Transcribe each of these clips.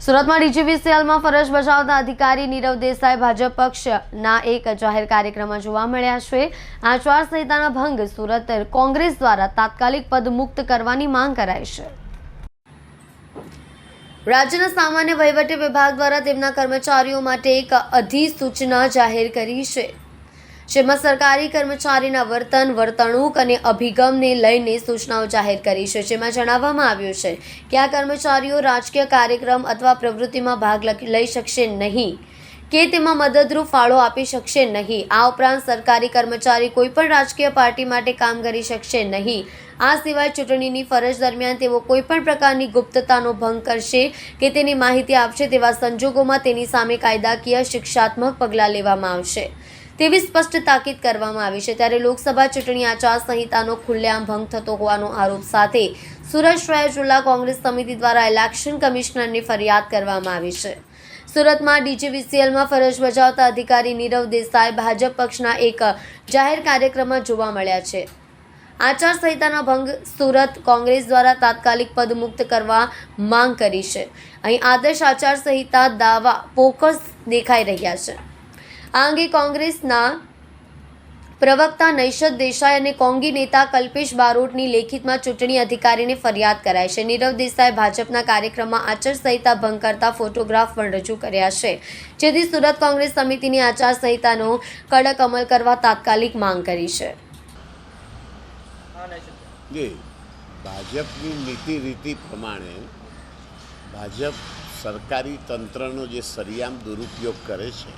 સુરતમાં ડીજીવીસીએલમાં ફરજ બજાવતા અધિકારી નીરવ દેસાઈ ભાજપ પક્ષના એક જાહેર કાર્યક્રમમાં જોવા મળ્યા છે। આચારસંહિતાના ભંગ સુરત કોંગ્રેસ દ્વારા તાત્કાલિક પદ મુક્ત કરવાની માંગ કરાઈ છે। રાજ્યના સામાન્ય વહીવટી વિભાગ દ્વારા તેમના કર્મચારીઓ માટે એક અધિસૂચના જાહેર કરી છે, જેમાં સરકારી કર્મચારીના વર્તન, વર્તણૂક અને અભિગમને લઈને સૂચનાઓ જાહેર કરી છે, જેમાં જણાવવામાં આવ્યું છે કે આ કર્મચારીઓ રાજકીય કાર્યક્રમ અથવા પ્રવૃત્તિમાં ભાગ લઈ શકશે નહીં કે તેમાં મદદરૂપ ફાળો આપી શકશે નહીં। આ ઉપરાંત સરકારી કર્મચારી કોઈપણ રાજકીય પાર્ટી માટે કામ કરી શકશે નહીં। આ સિવાય ચૂંટણીની ફરજ દરમિયાન તેઓ કોઈપણ પ્રકારની ગુપ્તતાનો ભંગ કરશે કે તેની માહિતી આપશે તેવા સંજોગોમાં તેની સામે કાયદાકીય શિક્ષાત્મક પગલાં લેવામાં આવશે તેવી સ્પષ્ટ તાકીદ કરવામાં આવી છે। ત્યારે લોકસભા ચૂંટણી આચારસંહિતાનો ખુલ્લેઆમ ભંગ થતો હોવાનો આરોપ સાથે સુરત શહેર જિલ્લા કોંગ્રેસ સમિતિ દ્વારા ઇલેક્શન કમિશનરની ફરિયાદ કરવામાં આવી છે। સુરતમાં ડીજીવીસીએલમાં ફરજ બજાવતા અધિકારી નીરવ દેસાઈ ભાજપ પક્ષના એક જાહેર કાર્યક્રમમાં જોવા મળ્યા છે। આચારસંહિતાના ભંગ સુરત કોંગ્રેસ દ્વારા તાત્કાલિક પદ મુક્ત કરવા માંગ કરી છે। અહીં આદર્શ આચારસંહિતા દાવા પોકસ દેખાઈ રહ્યા છે। આ અંગે કોંગ્રેસના પ્રવક્તા નૈશદ દેસાઈ અને કોંગી નેતા કલ્પેશ બારોટની લેખિતમાં ચૂંટણી અધિકારીને ફરિયાદ કરાઈ છે। નીરવ દેસાઈ ભાજપના કાર્યક્રમમાં આચારસંહિતા ભંગ કરતા ફોટોગ્રાફ પણ રજૂ કર્યા છે, જેથી સુરત કોંગ્રેસ સમિતિની આચારસંહિતાનો કડક અમલ કરવા તાત્કાલિક માંગ કરી છે। ભાજપની નીતિ રીતિ પ્રમાણે ભાજપ સરકારી તંત્રનો જે સરિયામ દુરુપયોગ કરે છે,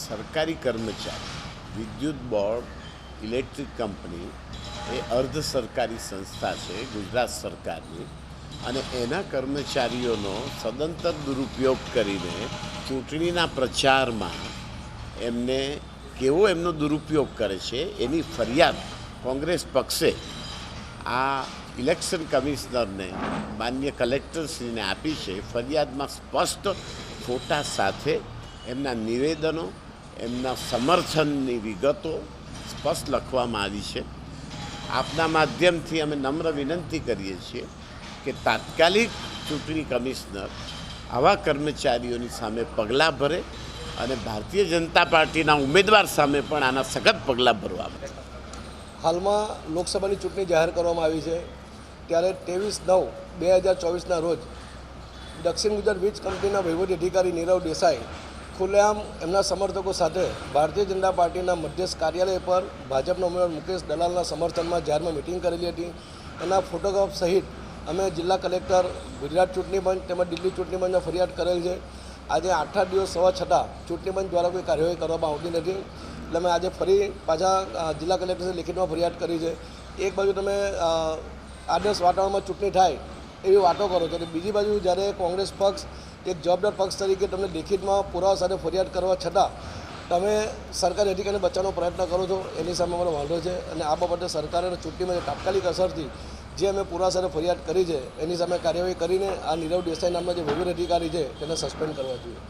સરકારી કર્મચારી, વિદ્યુત બોર્ડ, ઇલેક્ટ્રિક કંપની એ અર્ધ સરકારી સંસ્થા છે ગુજરાત સરકારની, અને એના કર્મચારીઓનો સદંતર દુરુપયોગ કરીને ચૂંટણીના પ્રચારમાં એમને કેવો એમનો દુરુપયોગ કરે છે એની ફરિયાદ કોંગ્રેસ પક્ષે આ ઇલેક્શન કમિશનરને માન્ય કલેક્ટરશ્રીને આપી છે। ફરિયાદમાં સ્પષ્ટ ફોટા સાથે એમના નિવેદનો, એમના સમર્થનની વિગતો સ્પષ્ટ લખવામાં આવી છે। આપના માધ્યમથી અમે નમ્ર વિનંતી કરીએ છીએ કે તાત્કાલિક ચૂંટણી કમિશનર આવા કર્મચારીઓની સામે પગલાં ભરે અને ભારતીય જનતા પાર્ટીના ઉમેદવાર સામે પણ આના સખત પગલાં ભરવા આવે। હાલમાં લોકસભાની ચૂંટણી જાહેર કરવામાં આવી છે, ત્યારે 23/9/2024ના રોજ દક્ષિણ ગુજરાત વીજ કંપનીના વહીવટી અધિકારી નીરવ દેસાઈ ખુલ્લેઆમ એમના સમર્થકો સાથે ભારતીય જનતા પાર્ટીના મધ્યસ્થ કાર્યાલય પર ભાજપના ઉમેદવાર મુકેશ દલાલના સમર્થનમાં જાહેરમાં મિટિંગ કરેલી હતી। એના ફોટોગ્રાફ સહિત અમે જિલ્લા કલેક્ટર, ગુજરાત ચૂંટણી પંચ તેમજ દિલ્હી ચૂંટણી પંચને ફરિયાદ કરેલ છે। આજે 8 દિવસ થવા છતાં ચૂંટણી પંચ દ્વારા કોઈ કાર્યવાહી કરવામાં આવતી નથી, એટલે અમે આજે ફરી પાછા જિલ્લા કલેક્ટરને લેખિતમાં ફરિયાદ કરી છે। એક બાજુ તમે આદર્શ વાતાવરણમાં ચૂંટણી થાય એવી વાતો કરો છો, અને બીજી બાજુ જ્યારે કોંગ્રેસ પક્ષ એક જવાબદાર પક્ષ તરીકે તમને લેખિતમાં પુરાવા સાથે ફરિયાદ કરવા છતાં તમે સરકારી અધિકારીને બચાવવાનો પ્રયત્ન કરો છો, એની સામે અમારો વાંધો છે। અને આ બાબતે સરકારે ચૂંટણીમાં તાત્કાલિક અસરથી જે અમે પુરાવા સાથે ફરિયાદ કરી છે એની સામે કાર્યવાહી કરીને આ નીરવ દેસાઈ નામના જે વહીવટી અધિકારી છે તેને સસ્પેન્ડ કરવા જોઈએ।